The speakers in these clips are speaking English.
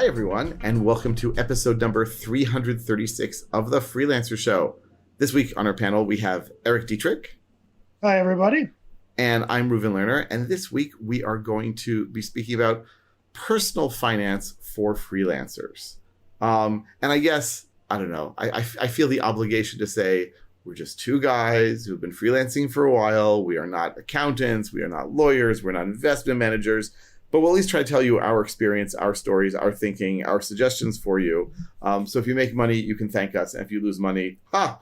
Hi, everyone, and welcome to episode number 336 of the Freelancer Show. This week on our panel, we have Eric Dietrich. Hi, everybody. And I'm Reuven Lerner. And this week, we are going to be speaking about personal finance for freelancers. And I guess, I don't know, I feel the obligation to say we're just two guys who've been freelancing for a while. We are not accountants. We are not lawyers. We're not investment managers. But we'll at least try to tell you our experience, our stories, our thinking, our suggestions for you. So if you make money, you can thank us. And if you lose money,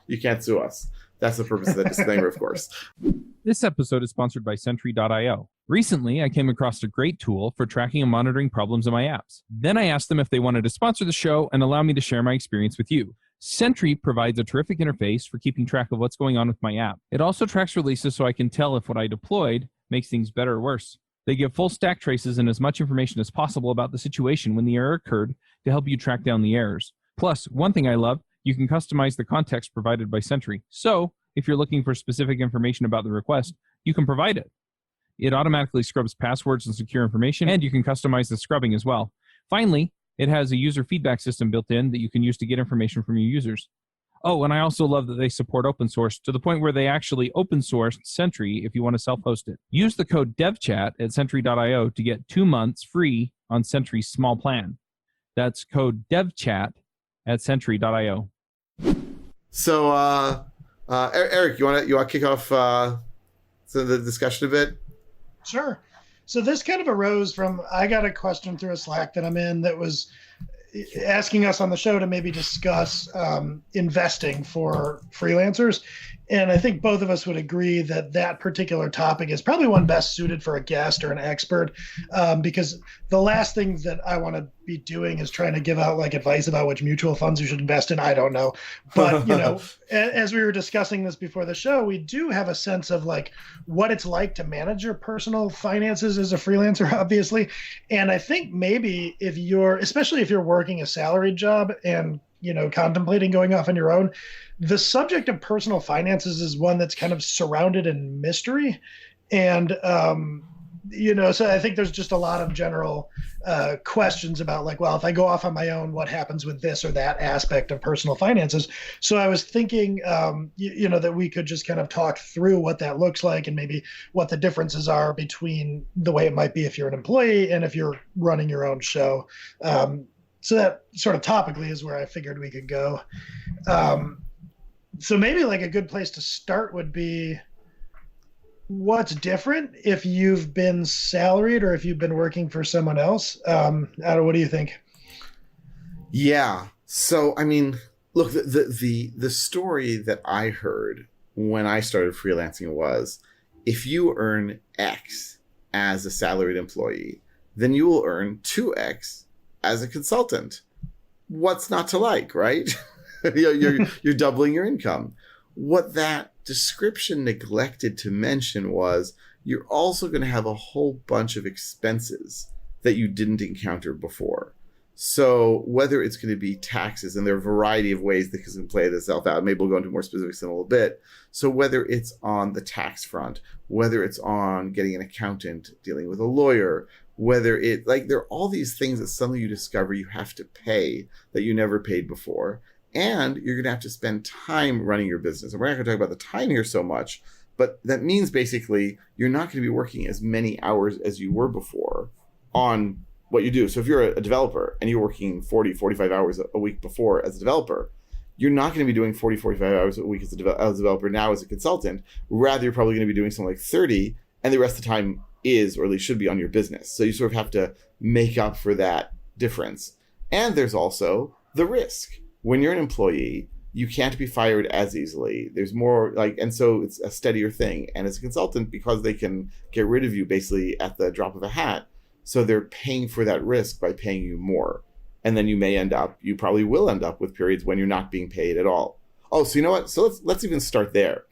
you can't sue us. That's the purpose of that disclaimer, of course. This episode is sponsored by Sentry.io. Recently, I came across a great tool for tracking and monitoring problems in my apps. Then I asked them if they wanted to sponsor the show and allow me to share my experience with you. Sentry provides a terrific interface for keeping track of what's going on with my app. It also tracks releases so I can tell if what I deployed makes things better or worse. They give full stack traces and as much information as possible about the situation when the error occurred to help you track down the errors. Plus, one thing I love, you can customize the context provided by Sentry. So, if you're looking for specific information about the request, you can provide it. It automatically scrubs passwords and secure information, and you can customize the scrubbing as well. Finally, it has a user feedback system built in that you can use to get information from your users. Oh, and I also love that they support open source to the point where they actually open source Sentry if you want to self-host it. Use the code devchat at Sentry.io to get 2 months free on Sentry's small plan. That's code devchat at Sentry.io. So, Eric, you want to kick off the discussion a bit? Sure. So this kind of arose from, I got a question through a Slack that I'm in that was asking us on the show to maybe discuss investing for freelancers. And I think both of us would agree that that particular topic is probably one best suited for a guest or an expert, because the last thing that I want to be doing is trying to give out like advice about which mutual funds you should invest in. I don't know. But, as we were discussing this before the show, we do have a sense of like what it's like to manage your personal finances as a freelancer, obviously. And I think maybe especially if you're working a salaried job and, contemplating going off on your own, the subject of personal finances is one that's kind of surrounded in mystery. And, so I think there's just a lot of general questions about like, well, if I go off on my own, what happens with this or that aspect of personal finances? So I was thinking, that we could just kind of talk through what that looks like and maybe what the differences are between the way it might be if you're an employee and if you're running your own show. So that sort of topically is where I figured we could go. So maybe like a good place to start would be what's different if you've been salaried or if you've been working for someone else. Adam, what do you think? Yeah. So, I mean, look, the story that I heard when I started freelancing was if you earn X as a salaried employee, then you will earn 2X as a consultant. What's not to like, right? You're doubling your income. What that description neglected to mention was you're also going to have a whole bunch of expenses that you didn't encounter before. So whether it's going to be taxes, and there are a variety of ways that can play this out. Maybe we'll go into more specifics in a little bit. So whether it's on the tax front, whether it's on getting an accountant, dealing with a lawyer, whether there are all these things that suddenly you discover you have to pay that you never paid before. And you're going to have to spend time running your business. And we're not going to talk about the time here so much, but that means basically you're not going to be working as many hours as you were before on what you do. So if you're a developer and you're working 40, 45 hours a week before as a developer, you're not going to be doing 40, 45 hours a week as a developer now as a consultant. Rather, you're probably going to be doing something like 30, and the rest of the time is, or at least should be, on your business. So you sort of have to make up for that difference. And there's also the risk. When you're an employee, you can't be fired as easily. There's more and so it's a steadier thing. And as a consultant, because they can get rid of you basically at the drop of a hat, so they're paying for that risk by paying you more. And then you probably will end up with periods when you're not being paid at all. Oh, so you know what? So let's even start there.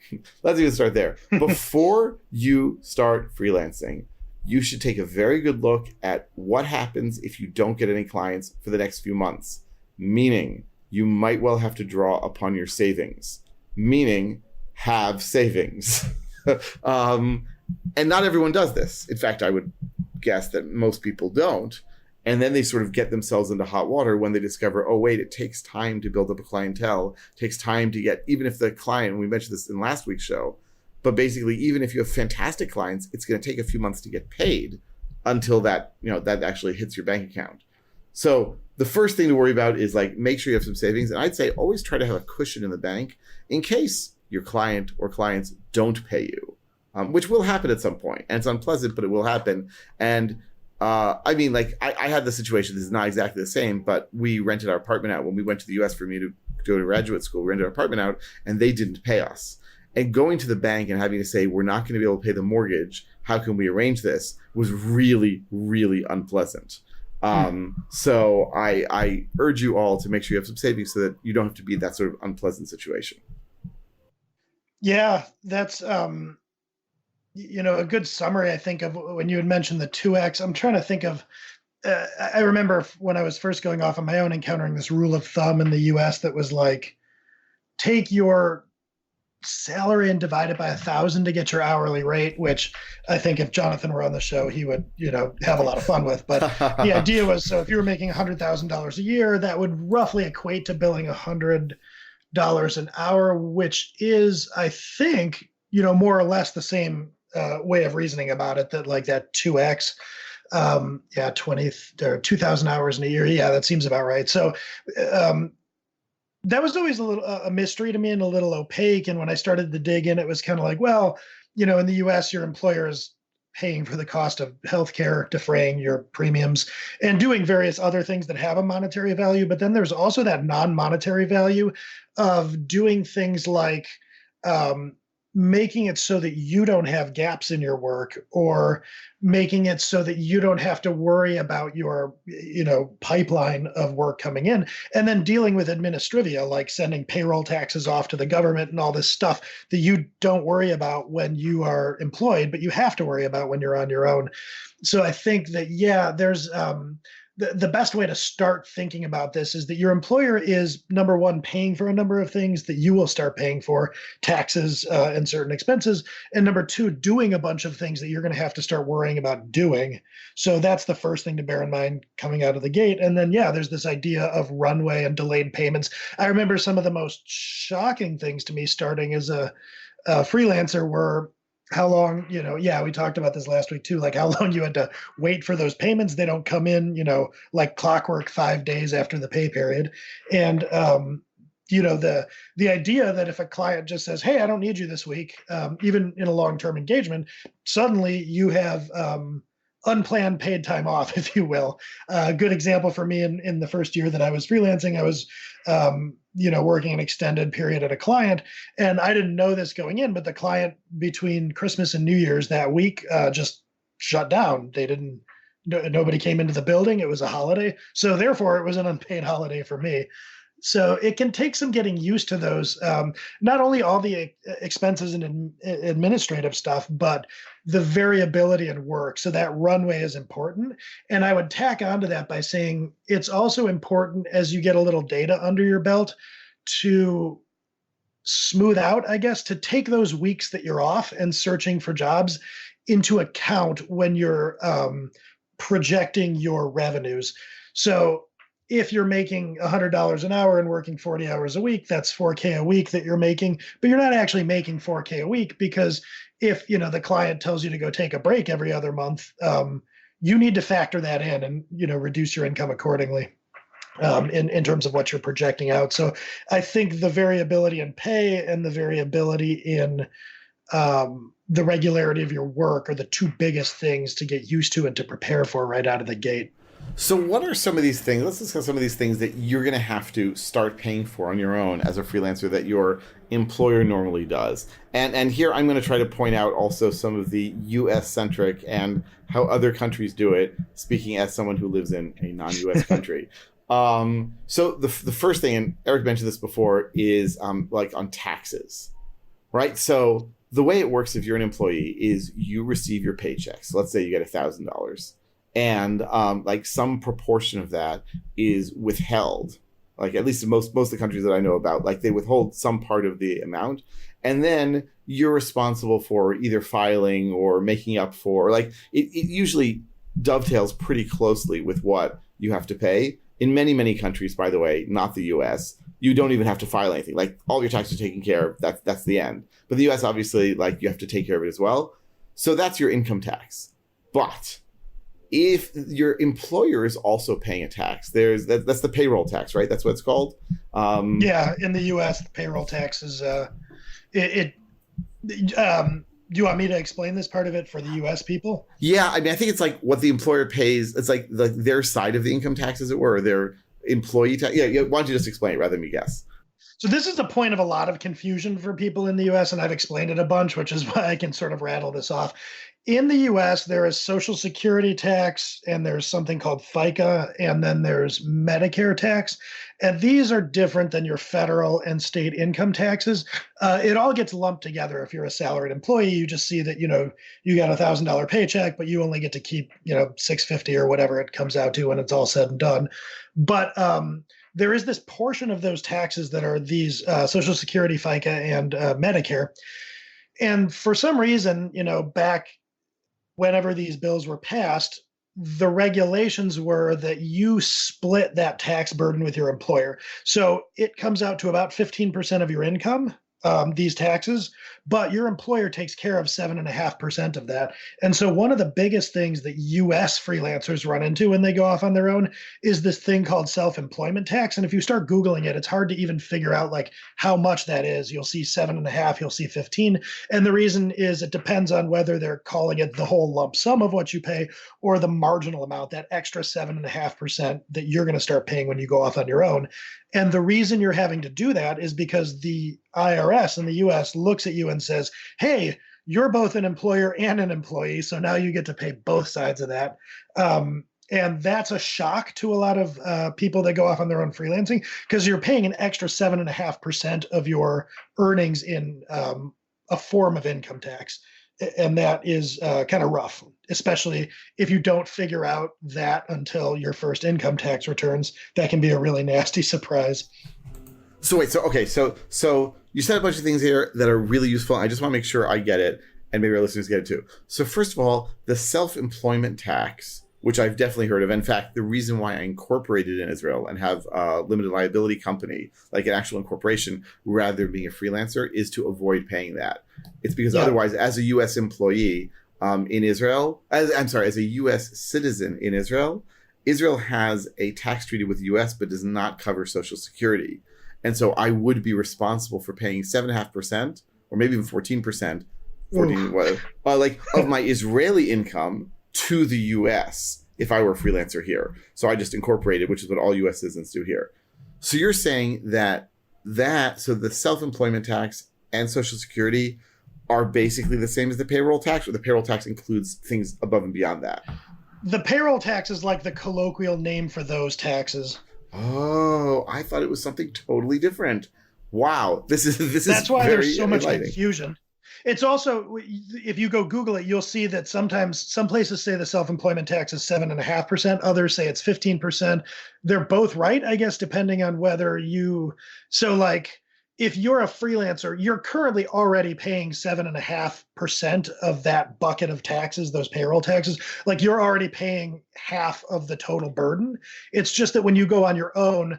Before you start freelancing, you should take a very good look at what happens if you don't get any clients for the next few months. Meaning, you might well have to draw upon your savings. Meaning, have savings. And not everyone does this. In fact, I would guess that most people don't. And then they sort of get themselves into hot water when they discover, oh, wait, it takes time to build up a clientele. It takes time to get, even if the client, we mentioned this in last week's show, but basically, even if you have fantastic clients, it's going to take a few months to get paid until that, that actually hits your bank account. So the first thing to worry about is like, make sure you have some savings. And I'd say always try to have a cushion in the bank in case your client or clients don't pay you, which will happen at some point. And it's unpleasant, but it will happen. And I mean, like I had the situation, this is not exactly the same, but we rented our apartment out when we went to the US for me to go to graduate school. We rented our apartment out and they didn't pay us. And going to the bank and having to say, we're not going to be able to pay the mortgage, how can we arrange this, was really, really unpleasant. So I urge you all to make sure you have some savings so that you don't have to be in that sort of unpleasant situation. Yeah, that's a good summary, I think, of when you had mentioned the 2x. I'm trying to think of, I remember when I was first going off on my own, encountering this rule of thumb in the US that was like, take your salary and divide it by 1,000 to get your hourly rate, which I think if Jonathan were on the show, he would, have a lot of fun with. But the idea was, so if you were making $100,000 a year, that would roughly equate to billing $100 an hour, which is, I think, more or less the same way of reasoning about it, that like that 2x, 20 or 2,000 hours in a year. Yeah, that seems about right. So that was always a mystery to me and a little opaque. And when I started to dig in, it was kind of like, well, in the US, your employer is paying for the cost of healthcare, defraying your premiums, and doing various other things that have a monetary value. But then there's also that non-monetary value of doing things like making it so that you don't have gaps in your work, or making it so that you don't have to worry about your, pipeline of work coming in, and then dealing with administrivia, like sending payroll taxes off to the government and all this stuff that you don't worry about when you are employed, but you have to worry about when you're on your own. So I think that, there's the best way to start thinking about this is that your employer is, number one, paying for a number of things that you will start paying for, taxes and certain expenses. And number two, doing a bunch of things that you're going to have to start worrying about doing. So that's the first thing to bear in mind coming out of the gate. And then, there's this idea of runway and delayed payments. I remember some of the most shocking things to me starting as a freelancer were how long, we talked about this last week too, like how long you had to wait for those payments. They don't come in, like clockwork 5 days after the pay period. And, the idea that if a client just says, hey, I don't need you this week, even in a long-term engagement, suddenly you have unplanned paid time off, if you will. A good example for me in the first year that I was freelancing, I was, working an extended period at a client, and I didn't know this going in, but the client between Christmas and New Year's that week just shut down. Nobody came into the building. It was a holiday. So therefore it was an unpaid holiday for me. So it can take some getting used to those, not only all the expenses and administrative stuff, but the variability in work. So that runway is important. And I would tack onto that by saying it's also important, as you get a little data under your belt, to smooth out, I guess, to take those weeks that you're off and searching for jobs into account when you're projecting your revenues. So if you're making $100 an hour and working 40 hours a week, that's $4K a week that you're making, but you're not actually making $4K a week, because if, the client tells you to go take a break every other month, you need to factor that in and, reduce your income accordingly, in terms of what you're projecting out. So I think the variability in pay and the variability in the regularity of your work are the two biggest things to get used to and to prepare for right out of the gate. So what are some of these things? Let's discuss some of these things that you're going to have to start paying for on your own as a freelancer that your employer normally does. And here I'm going to try to point out also some of the US-centric and how other countries do it, speaking as someone who lives in a non-US country. So the first thing, and Eric mentioned this before, is like on taxes, right? So the way it works if you're an employee is you receive your paycheck. So let's say you get $1,000. And like some proportion of that is withheld, like at least in most of the countries that I know about, like they withhold some part of the amount. And then you're responsible for either filing or making up for, like it usually dovetails pretty closely with what you have to pay. In many, many countries, by the way, not the US, you don't even have to file anything. Like, all your taxes are taken care of. That's the end. But the US, obviously, like, you have to take care of it as well. So that's your income tax. But if your employer is also paying a tax, that's the payroll tax, right? That's what it's called. Yeah, in the U.S., the payroll tax is do you want me to explain this part of it for the U.S. people? Yeah, I mean, I think it's like what the employer pays. It's like their side of the income tax, as it were, or their employee tax. Yeah, why don't you just explain it rather than me guess? So this is the point of a lot of confusion for people in the U.S., and I've explained it a bunch, which is why I can sort of rattle this off. In the U.S., there is Social Security tax, and there's something called FICA, and then there's Medicare tax. And these are different than your federal and state income taxes. It all gets lumped together. If you're a salaried employee, you just see that, you got $1,000 paycheck, but you only get to keep, $650 or whatever it comes out to when it's all said and done. But there is this portion of those taxes that are these Social Security, FICA, and Medicare. And for some reason, back whenever these bills were passed, the regulations were that you split that tax burden with your employer. So it comes out to about 15% of your income, these taxes, but your employer takes care of 7.5% of that. And so one of the biggest things that US freelancers run into when they go off on their own is this thing called self-employment tax. And if you start Googling it, it's hard to even figure out like how much that is. You'll see 7.5, you'll see 15. And the reason is it depends on whether they're calling it the whole lump sum of what you pay or the marginal amount, that extra 7.5% that you're going to start paying when you go off on your own. And the reason you're having to do that is because the IRS in the US looks at you and says, hey, you're both an employer and an employee, so now you get to pay both sides of that. And that's a shock to a lot of people that go off on their own freelancing because you're paying an extra 7.5% of your earnings in a form of income tax. And that is kind of rough, especially if you don't figure out that until your first income tax returns. That can be a really nasty surprise. So you said a bunch of things here that are really useful. I just want to make sure I get it, and maybe our listeners get it too. So first of all, the self-employment tax, which I've definitely heard of. In fact, the reason why I incorporated in Israel and have a limited liability company, like an actual incorporation, rather than being a freelancer, is to avoid paying that. It's because otherwise, as a U.S. employee in Israel, as a U.S. citizen in Israel, Israel has a tax treaty with the U.S. but does not cover Social Security. And so I would be responsible for paying 7.5% or maybe even 14%, of my Israeli income to the U.S. if I were a freelancer here. So I just incorporated, which is what all U.S. citizens do here. So you're saying that so the self-employment tax and Social Security are basically the same as the payroll tax, or the payroll tax includes things above and beyond that? The payroll tax is like the colloquial name for those taxes. Oh, I thought it was something totally different. Wow. That's why there's so much confusion. It's also, if you go Google it, you'll see that sometimes some places say the self-employment tax is 7.5%. Others say it's 15%. They're both right, I guess, depending on whether if you're a freelancer, you're currently already paying 7.5% of that bucket of taxes, those payroll taxes. Like you're already paying half of the total burden. It's just that when you go on your own,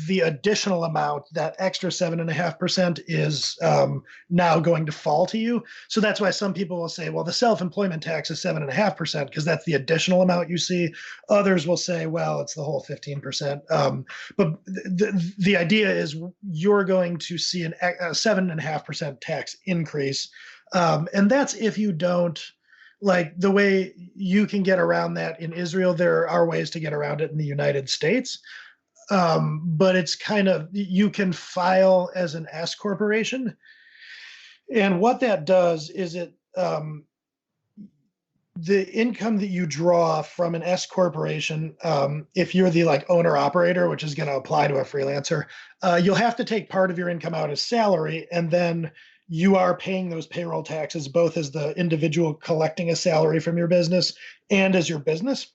the additional amount, that extra 7.5% is now going to fall to you. So that's why some people will say, well, the self-employment tax is 7.5% because that's the additional amount you see. Others will say, well, it's the whole 15%. But the idea is you're going to see a 7.5% tax increase. And that's if you don't, like the way you can get around that in Israel, there are ways to get around it in the United States. But it's kind of, you can file as an S corporation. And what that does is the income that you draw from an S corporation, if you're the owner operator, which is going to apply to a freelancer, you'll have to take part of your income out as salary. And then you are paying those payroll taxes, both as the individual collecting a salary from your business and as your business.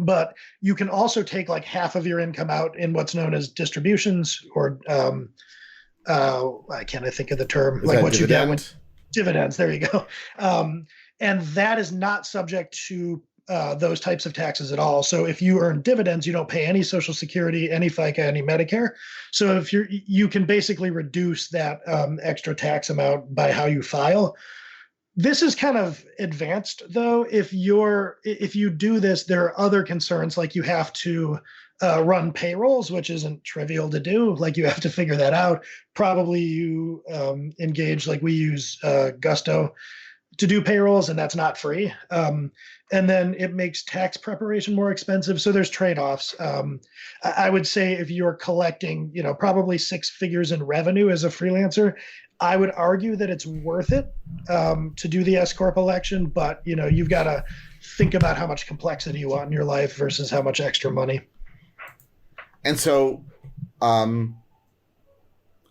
But you can also take half of your income out in what's known as distributions, or I can't think of the term, like what you get with dividends. There you go. And that is not subject to those types of taxes at all. So if you earn dividends, you don't pay any Social Security, any FICA, any Medicare. So if you can basically reduce that extra tax amount by how you file. This is kind of advanced though. If you do this, there are other concerns, like you have to run payrolls, which isn't trivial to do. Like you have to figure that out. Probably you engage, like we use Gusto to do payrolls, and that's not free. And then it makes tax preparation more expensive. So there's trade-offs. I would say if you're collecting, probably six figures in revenue as a freelancer, I would argue that it's worth it to do the S corp election. But you've got to think about how much complexity you want in your life versus how much extra money. And so,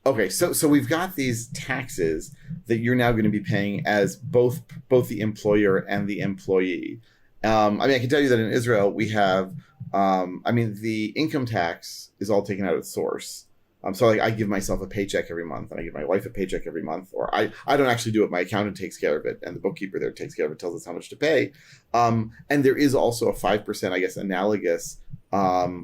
okay, so we've got these taxes that you're now going to be paying as both the employer and the employee. I can tell you that in Israel we have, the income tax is all taken out at source. So like I give myself a paycheck every month, and I give my wife a paycheck every month, or I don't actually do it. My accountant takes care of it, and the bookkeeper there takes care of it, tells us how much to pay. And there is also a 5%, I guess, analogous.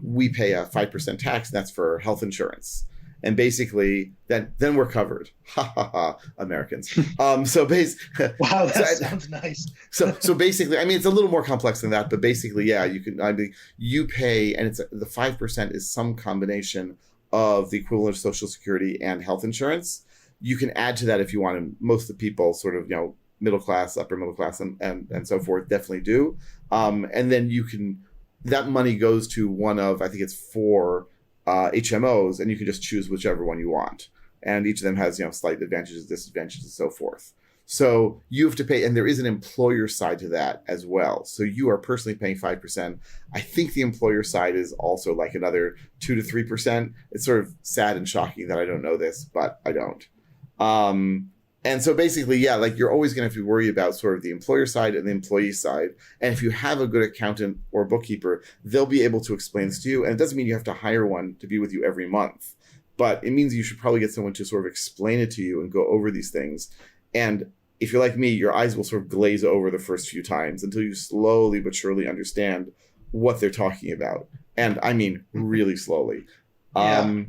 We pay a 5% tax, and that's for health insurance. And basically, then we're covered. Ha ha ha, Americans. Wow, that sounds nice. So basically, it's a little more complex than that, but basically, yeah, you pay, and the 5% is some combination of the equivalent of Social Security and health insurance. You can add to that if you want, and most of the people sort of, middle class, upper middle class, and so forth definitely do. And then that money goes to one of, I think it's 4 HMOs, and you can just choose whichever one you want. And each of them has, slight advantages, disadvantages, and so forth. So you have to pay, and there is an employer side to that as well. So you are personally paying 5%. I think the employer side is also like another 2 to 3%. It's sort of sad and shocking that I don't know this, but I don't. And so basically, yeah, like you're always going to have to worry about sort of the employer side and the employee side. And if you have a good accountant or bookkeeper, they'll be able to explain this to you. And it doesn't mean you have to hire one to be with you every month, but it means you should probably get someone to sort of explain it to you and go over these things. And if you're like me, your eyes will sort of glaze over the first few times until you slowly but surely understand what they're talking about. And I mean, really slowly. Yeah.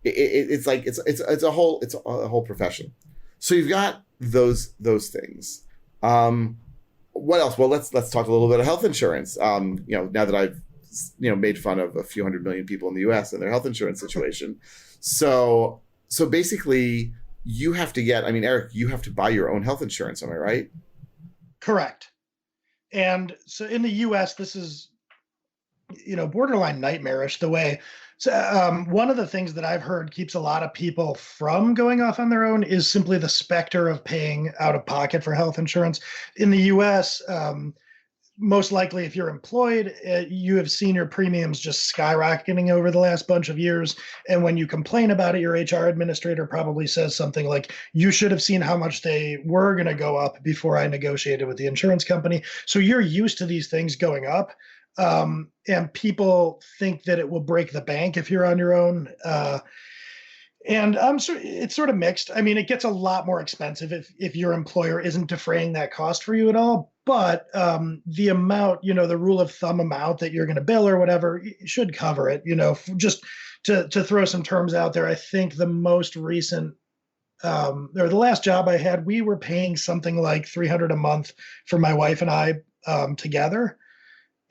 It's a whole profession. So you've got those things. What else? Well, let's talk a little bit of health insurance. Now that I've made fun of a few 100 million people in the U.S. and their health insurance situation. So basically, you have to get. Eric, you have to buy your own health insurance. Am I right? Correct. And so in the U.S., this is borderline nightmarish the way. So one of the things that I've heard keeps a lot of people from going off on their own is simply the specter of paying out of pocket for health insurance. In the U.S., most likely if you're employed, you have seen your premiums just skyrocketing over the last bunch of years. And when you complain about it, your HR administrator probably says something like, you should have seen how much they were going to go up before I negotiated with the insurance company. So you're used to these things going up. And people think that it will break the bank if you're on your own. And it's sort of mixed. It gets a lot more expensive if your employer isn't defraying that cost for you at all. But the amount, the rule of thumb amount that you're going to bill or whatever should cover it. Just to throw some terms out there, I think the most recent or the last job I had, we were paying something like $300 a month for my wife and I together.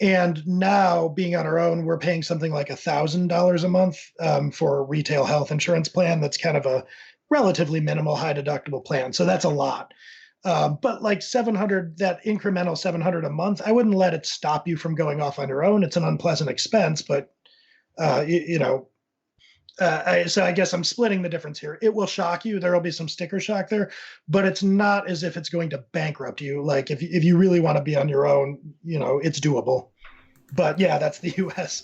And now, being on our own, we're paying something like $1,000 a month for a retail health insurance plan. That's kind of a relatively minimal, high deductible plan. So that's a lot. But like $700, that incremental $700 a month, I wouldn't let it stop you from going off on your own. It's an unpleasant expense, but so I guess I'm splitting the difference here. It will shock you. There will be some sticker shock there, but it's not as if it's going to bankrupt you. Like if you really want to be on your own, it's doable. But yeah, that's the U.S.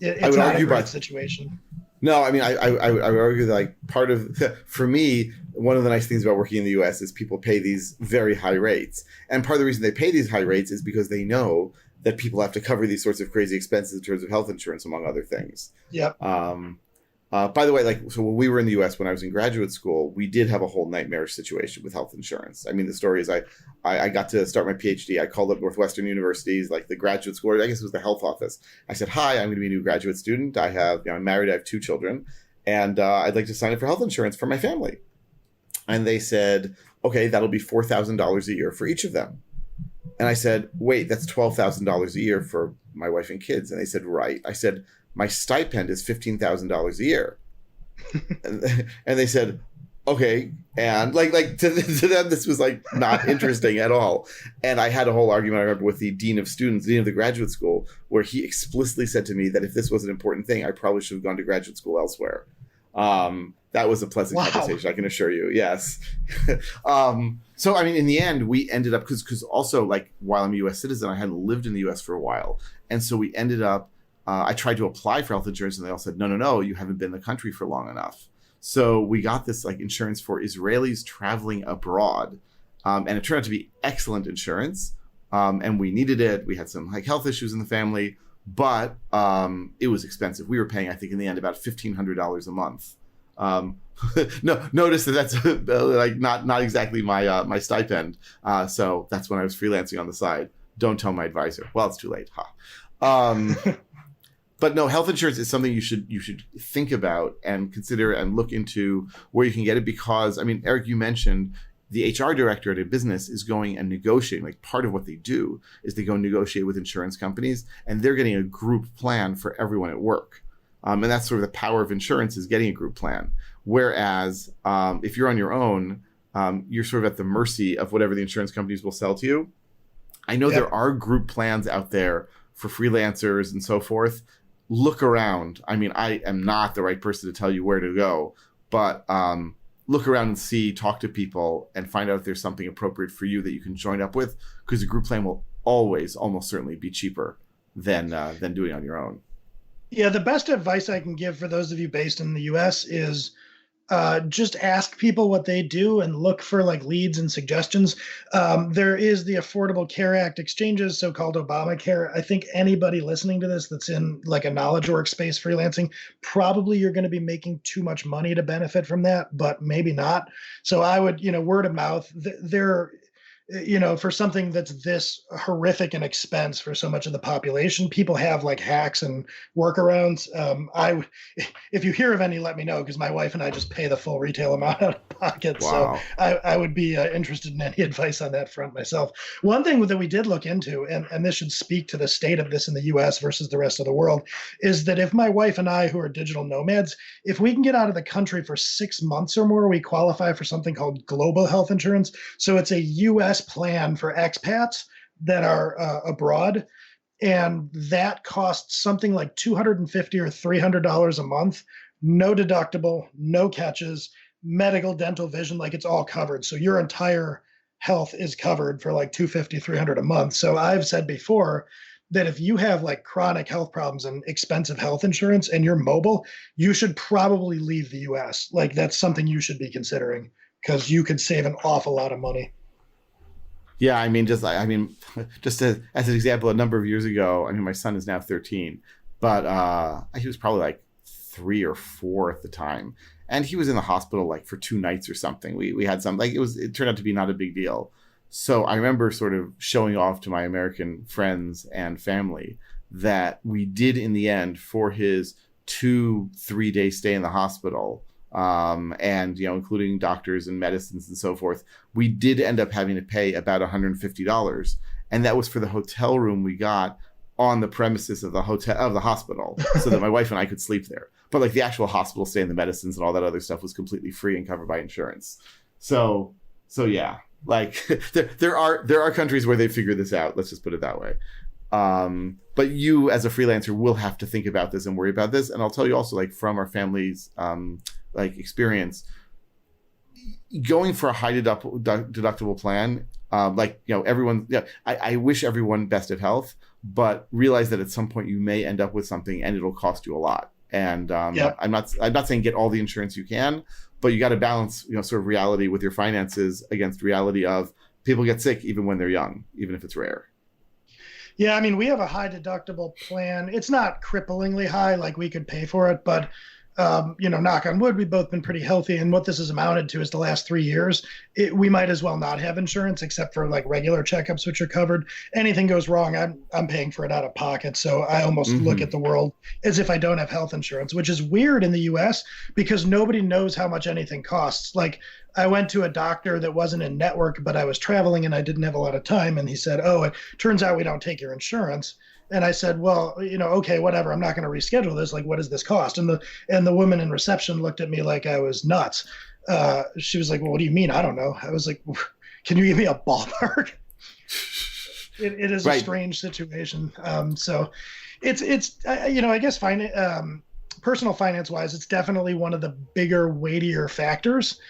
It's not a great situation. No, I would argue that like part of, for me, one of the nice things about working in the U.S. is people pay these very high rates. And part of the reason they pay these high rates is because they know that people have to cover these sorts of crazy expenses in terms of health insurance, among other things. Yep. By the way, like, so when we were in the U.S., when I was in graduate school, we did have a whole nightmarish situation with health insurance. I mean, the story is I got to start my PhD. I called up Northwestern University's, like the graduate school, I guess it was the health office. I said, hi, I'm going to be a new graduate student. I'm married, I have 2 children, and I'd like to sign up for health insurance for my family. And they said, okay, that'll be $4,000 a year for each of them. And I said, wait, that's $12,000 a year for my wife and kids. And they said, right. I said, my stipend is $15,000 a year. and they said, okay. And like to them, this was like not interesting at all. And I had a whole argument, I remember, with the dean of students, dean of the graduate school, where he explicitly said to me that if this was an important thing, I probably should have gone to graduate school elsewhere. That was a pleasant conversation, I can assure you. Yes. So, I mean, in the end, we ended up, because also, like, while I'm a U.S. citizen, I hadn't lived in the U.S. for a while. And so we ended up, I tried to apply for health insurance, and they all said, no, you haven't been in the country for long enough. So we got this, like, insurance for Israelis traveling abroad. And it turned out to be excellent insurance. And we needed it. We had some, like, health issues in the family. But it was expensive. We were paying, I think, in the end, about $1,500 a month. No, notice that's like not exactly my stipend. So that's when I was freelancing on the side. Don't tell my advisor. Well, it's too late. But no, health insurance is something you should think about and consider and look into where you can get it, because, I mean, Eric, you mentioned the HR director at a business is going and negotiating. Like, part of what they do is they go negotiate with insurance companies, and they're getting a group plan for everyone at work. And that's sort of the power of insurance, is getting a group plan. Whereas if you're on your own, you're sort of at the mercy of whatever the insurance companies will sell to you. I know there are group plans out there for freelancers and so forth. Look around. I mean, I am not the right person to tell you where to go, but look around and see, talk to people, and find out if there's something appropriate for you that you can join up with, because a group plan will always, almost certainly, be cheaper than doing it on your own. Yeah, the best advice I can give for those of you based in the US is just ask people what they do and look for like leads and suggestions. There is the Affordable Care Act exchanges, so-called Obamacare. I think anybody listening to this that's in like a knowledge workspace freelancing, probably you're going to be making too much money to benefit from that, but maybe not. So I would, word of mouth, there, for something that's this horrific an expense for so much of the population, people have like hacks and workarounds. If you hear of any, let me know, because my wife and I just pay the full retail amount out of pocket. Wow. So I would be interested in any advice on that front myself. One thing that we did look into, and this should speak to the state of this in the US versus the rest of the world, is that if my wife and I, who are digital nomads, if we can get out of the country for 6 months or more, we qualify for something called global health insurance. So it's a US plan for expats that are abroad, and that costs something like $250 or $300 a month. No deductible, no catches, medical, dental, vision, like it's all covered. So your entire health is covered for like $250, $300 a month. So I've said before that if you have like chronic health problems and expensive health insurance and you're mobile, you should probably leave the US. Like, that's something you should be considering, because you could save an awful lot of money. Yeah, just as an example, a number of years ago, my son is now 13, but he was probably like 3 or 4 at the time, and he was in the hospital like for 2 nights or something. We had some, like, it turned out to be not a big deal. So I remember sort of showing off to my American friends and family that we did, in the end, for his 2-3 day stay in the hospital, and including doctors and medicines and so forth, we did end up having to pay about $150, and that was for the hotel room we got on the premises of the hospital, so that my wife and I could sleep there. But like the actual hospital stay and the medicines and all that other stuff was completely free and covered by insurance. So yeah, like there are countries where they figure this out. Let's just put it that way. But you as a freelancer will have to think about this and worry about this. And I'll tell you also, like, from our family's experience, going for a high deductible plan, everyone, I wish everyone best of health, but realize that at some point you may end up with something and it'll cost you a lot. And I'm not saying get all the insurance you can, but you got to balance, sort of reality with your finances against reality of people get sick even when they're young, even if it's rare. Yeah, we have a high deductible plan. It's not cripplingly high, like we could pay for it, but knock on wood, we've both been pretty healthy. And what this has amounted to is the last 3 years, we might as well not have insurance except for like regular checkups, which are covered. Anything goes wrong, I'm paying for it out of pocket. So I almost look at the world as if I don't have health insurance, which is weird in the US because nobody knows how much anything costs. Like I went to a doctor that wasn't in network, but I was traveling and I didn't have a lot of time. And he said, oh, it turns out we don't take your insurance. And I said, well, okay, whatever. I'm not going to reschedule this. Like, what does this cost? And the woman in reception looked at me like I was nuts. She was like, well, what do you mean? I don't know. I was like, can you give me a ballpark? It is a strange situation. So it's I guess personal finance wise, it's definitely one of the bigger, weightier factors.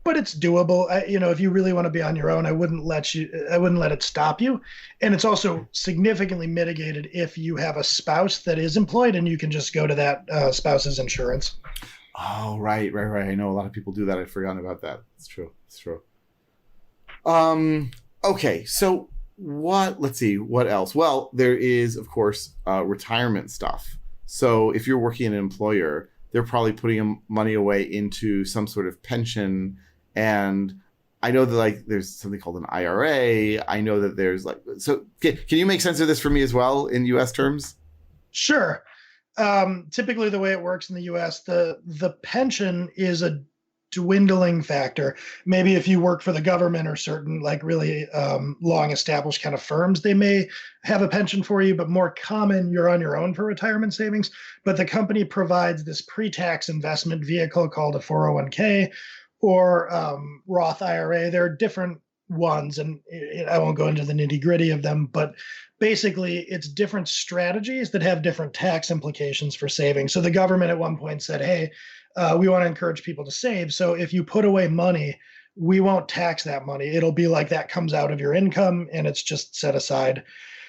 But it's doable. If you really want to be on your own, I wouldn't let it stop you. And it's also significantly mitigated if you have a spouse that is employed and you can just go to that spouse's insurance. Oh, right. I know a lot of people do that. I'd forgotten about that. It's true. Okay. So let's see, what else? Well, there is, of course, retirement stuff. So if you're working in an employer, they're probably putting money away into some sort of pension. And I know that there's something called an IRA. I know that there's so can you make sense of this for me as well in US terms? Sure. Typically the way it works in the US, the pension is a dwindling factor. Maybe if you work for the government or certain really long established kind of firms, they may have a pension for you, but more common, you're on your own for retirement savings. But the company provides this pre-tax investment vehicle called a 401k or Roth IRA. There are different ones, and I won't go into the nitty-gritty of them, but basically it's different strategies that have different tax implications for saving. So the government at one point said, hey, we want to encourage people to save. So if you put away money, we won't tax that money. It'll be like that comes out of your income and it's just set aside.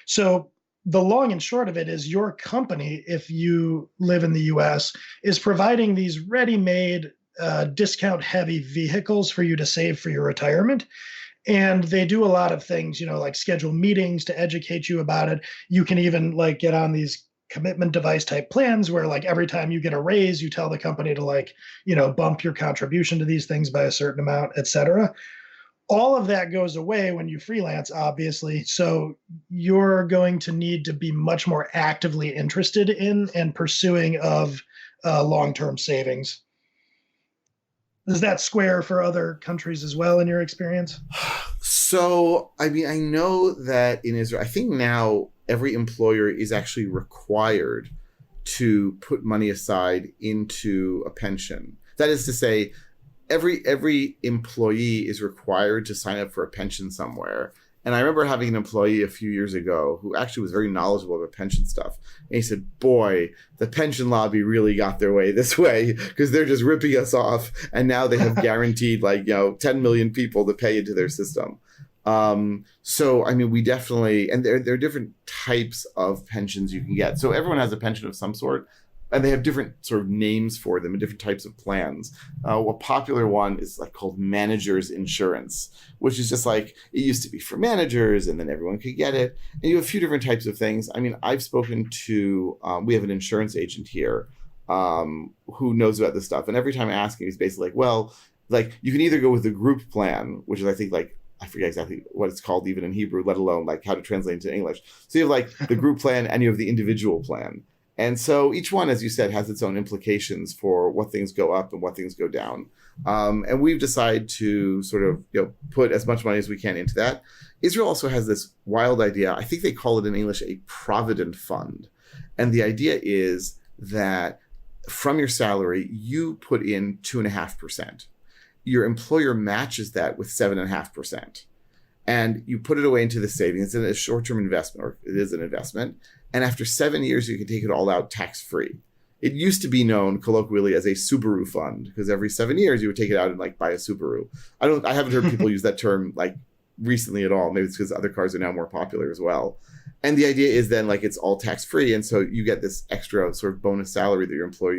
So the long and short of it is your company, if you live in the US, is providing these ready-made discount-heavy vehicles for you to save for your retirement. And they do a lot of things, like schedule meetings to educate you about it. You can even get on these commitment device type plans where every time you get a raise, you tell the company to bump your contribution to these things by a certain amount, et cetera. All of that goes away when you freelance, obviously. So you're going to need to be much more actively interested in and pursuing of long-term savings. Is that square for other countries as well in your experience? So, I know that in Israel, I think now every employer is actually required to put money aside into a pension. That is to say, every employee is required to sign up for a pension somewhere. And I remember having an employee a few years ago who actually was very knowledgeable about pension stuff. And he said, boy, the pension lobby really got their way this way because they're just ripping us off. And now they have guaranteed 10 million people to pay into their system. So, we definitely, and there are different types of pensions you can get. So everyone has a pension of some sort. And they have different sort of names for them and different types of plans. A popular one is called manager's insurance, which is just it used to be for managers and then everyone could get it. And you have a few different types of things. I've spoken to, we have an insurance agent here who knows about this stuff. And every time I ask him, he's basically you can either go with the group plan, which is I think I forget exactly what it's called even in Hebrew, let alone how to translate into English. So you have the group plan and you have the individual plan. And so each one, as you said, has its own implications for what things go up and what things go down. And we've decided to sort of put as much money as we can into that. Israel also has this wild idea. I think they call it in English a provident fund. And the idea is that from your salary, you put in 2.5%. Your employer matches that with 7.5%. And you put it away into the savings. It's a short-term investment, or it is an investment. And after 7 years, you can take it all out tax-free. It used to be known colloquially as a Subaru fund because every 7 years you would take it out and buy a Subaru. I haven't heard people use that term recently at all. Maybe it's because other cars are now more popular as well. And the idea is then it's all tax-free. And so you get this extra sort of bonus salary that your employer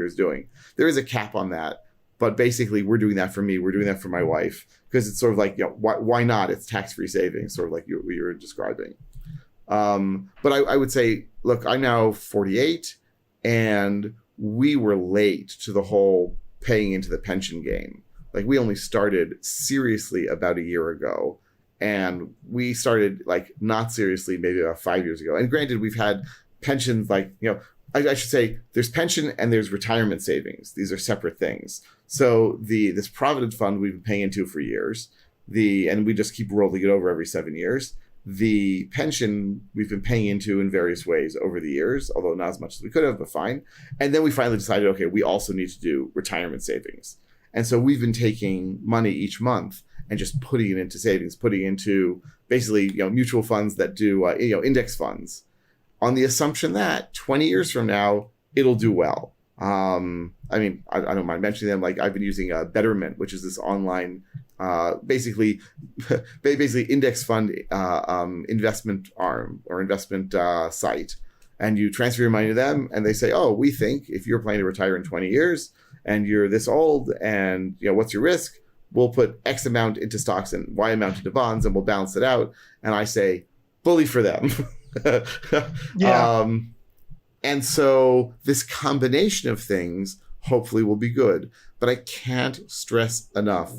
is doing. There is a cap on that. But basically, we're doing that for me. We're doing that for my wife because it's sort of why not? It's tax-free savings, sort of what you were describing. But I would say, look, I'm now 48 and we were late to the whole paying into the pension game. Like, we only started seriously about a year ago, and we started like not seriously maybe about 5 years ago. And granted, we've had pensions, like, I should say there's pension and there's retirement savings. These are separate things. So this Provident Fund we've been paying into for years, and we just keep rolling it over every 7 years. The pension we've been paying into in various ways over the years, although not as much as we could have, but fine. And then we finally decided, okay, we also need to do retirement savings. And so we've been taking money each month and just putting it into savings, putting into basically, mutual funds that do, index funds, on the assumption that 20 years from now, it'll do well. I don't mind mentioning them. Like, I've been using Betterment, which is this online, basically index fund investment arm or investment site. And you transfer your money to them, and they say, oh, we think if you're planning to retire in 20 years and you're this old and, what's your risk? We'll put X amount into stocks and Y amount into bonds, and we'll balance it out. And I say, bully for them. Yeah. And so this combination of things hopefully will be good. But I can't stress enough,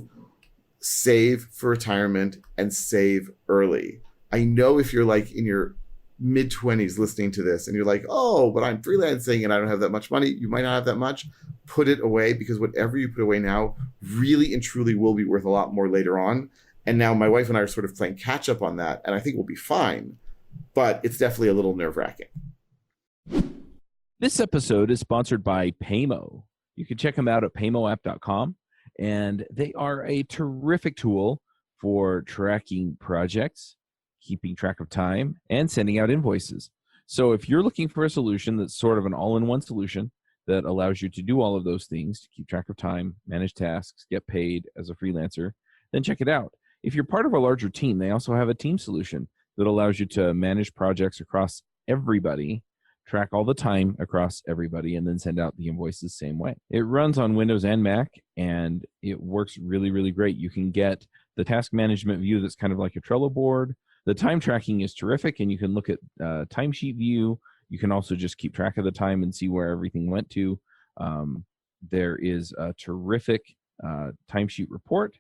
save for retirement and save early. I know if you're like in your mid-20s listening to this and you're like, oh, but I'm freelancing and I don't have that much money. You might not have that much. Put it away, because whatever you put away now really and truly will be worth a lot more later on. And now my wife and I are sort of playing catch up on that, and I think we'll be fine. But it's definitely a little nerve-wracking. This episode is sponsored by Paymo. You can check them out at paymoapp.com, and they are a terrific tool for tracking projects, keeping track of time, and sending out invoices. So if you're looking for a solution that's sort of an all-in-one solution that allows you to do all of those things, to keep track of time, manage tasks, get paid as a freelancer, then check it out. If you're part of a larger team, they also have a team solution that allows you to manage projects across everybody, track all the time across everybody, and then send out the invoices the same way. It runs on Windows and Mac, and it works really, really great. You can get the task management view that's kind of like a Trello board. The time tracking is terrific, and you can look at timesheet view. You can also just keep track of the time and see where everything went to. There is a terrific timesheet report,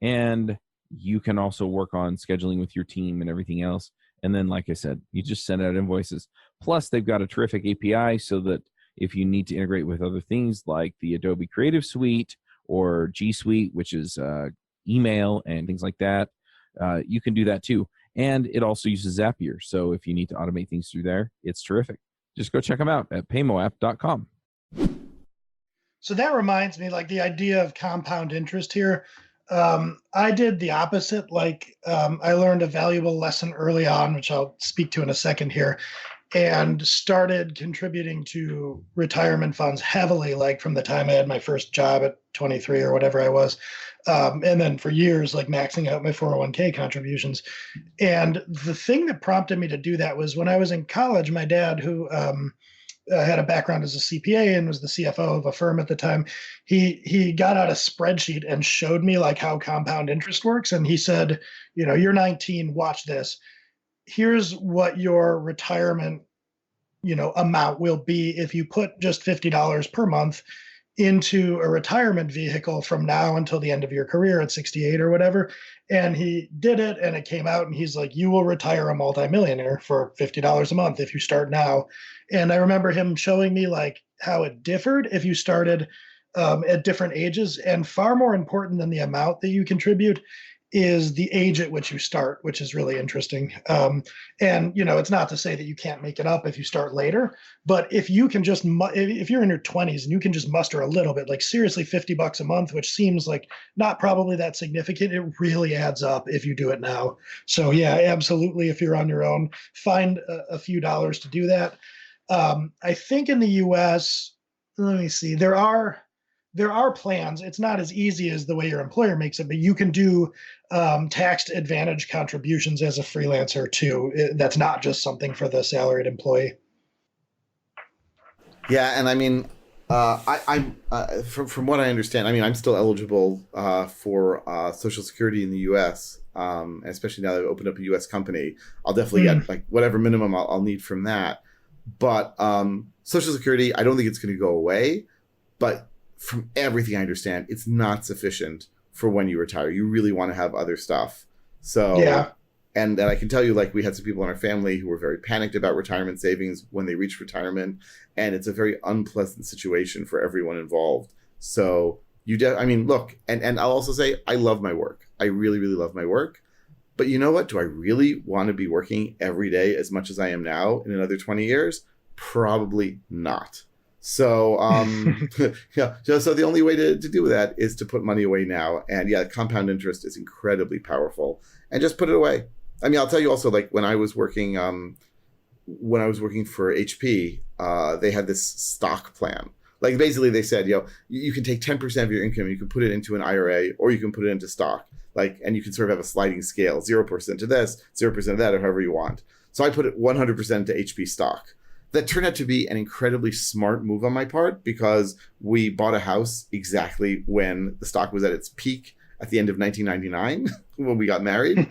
and you can also work on scheduling with your team and everything else. And then, like I said, you just send out invoices. Plus, they've got a terrific API so that if you need to integrate with other things like the Adobe Creative Suite or G Suite, which is email and things like that, you can do that too. And it also uses Zapier. So if you need to automate things through there, it's terrific. Just go check them out at paymoapp.com. So that reminds me, like, the idea of compound interest here. I did the opposite. I learned a valuable lesson early on, which I'll speak to in a second here, and started contributing to retirement funds heavily, like from the time I had my first job at 23 or whatever I was. And then for years, like maxing out my 401k contributions. And the thing that prompted me to do that was when I was in college, my dad, who had a background as a CPA and was the CFO of a firm at the time, he got out a spreadsheet and showed me like how compound interest works. And he said, you're 19, watch this. Here's what your retirement, amount will be if you put just $50 per month into a retirement vehicle from now until the end of your career at 68 or whatever. And he did it, and it came out, and he's like, you will retire a multimillionaire for $50 a month if you start now. And I remember him showing me like how it differed if you started at different ages. And far more important than the amount that you contribute is the age at which you start, which is really interesting. And it's not to say that you can't make it up if you start later, but if you can just, if you're in your 20s and you can just muster a little bit, like seriously $50 a month, which seems like not probably that significant, it really adds up if you do it now. So yeah, absolutely. If you're on your own, find a few dollars to do that. I think in the US, let me see, there are plans. It's not as easy as the way your employer makes it, but you can do tax advantage contributions as a freelancer too. That's not just something for the salaried employee. Yeah, and I mean, I'm from what I understand, I mean, I'm still eligible for Social Security in the U.S., especially now that I've opened up a U.S. company. I'll definitely get like whatever minimum I'll need from that. But Social Security, I don't think it's going to go away. But from everything I understand, it's not sufficient for when you retire. You really want to have other stuff. So Yeah. And I can tell you, like, we had some people in our family who were very panicked about retirement savings when they reached retirement, and it's a very unpleasant situation for everyone involved. So I mean, look, and I'll also say I love my work. I really, really love my work. But you know what? Do I really want to be working every day as much as I am now in another 20 years? Probably not. So, yeah. So the only way to do that is to put money away now. And yeah, compound interest is incredibly powerful. And just put it away. I mean, I'll tell you also, like when I was working for HP, they had this stock plan. Like basically they said, you can take 10% of your income, you can put it into an IRA, or you can put it into stock. Like, and you can sort of have a sliding scale, 0% to this, 0% of that, or however you want. So I put it 100% into HP stock. That turned out to be an incredibly smart move on my part, because we bought a house exactly when the stock was at its peak at the end of 1999 when we got married.